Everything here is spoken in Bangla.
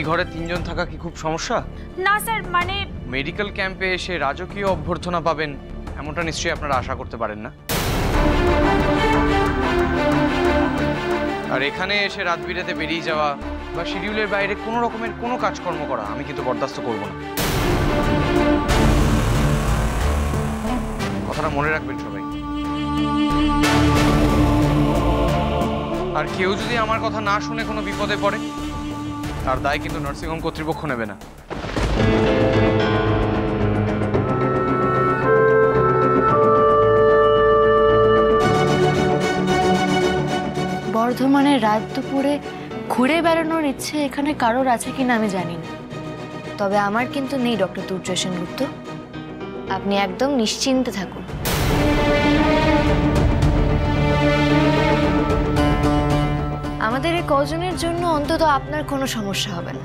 এই ঘরে তিনজন থাকা কি খুব সমস্যা? না স্যার, মানে মেডিকেল ক্যাম্পে এসে রাজকীয় অভ্যর্থনা পাবেন এমনটা নিশ্চয়ই আপনারা আশা করতে পারেন না। আর এখানে এসে রাত বিরেতে বেরিয়ে যাওয়া বা শিডিউলের বাইরে কোনো রকমের কোনো কাজকর্ম করা আমি কিন্তু বরদাস্ত করব না। কথাটা মনে রাখবেন সবাই। আর কেউ যদি আমার কথা না শুনে কোনো বিপদে পড়ে তার দায় কিন্তু নার্সিংহোম কর্তৃপক্ষ নেবে না। বর্ধমানে রাত দুপুরে ঘুরে বেড়ানোর ইচ্ছে এখানে কারোর আছে কিনা আমি জানি না, তবে আমার কিন্তু নেই ডক্টর দুর্জয় সেনগুপ্ত। আপনি একদম নিশ্চিন্তে থাকুন। আমাদের এই কজনের জন্য অন্তত আপনার কোনো সমস্যা হবে না।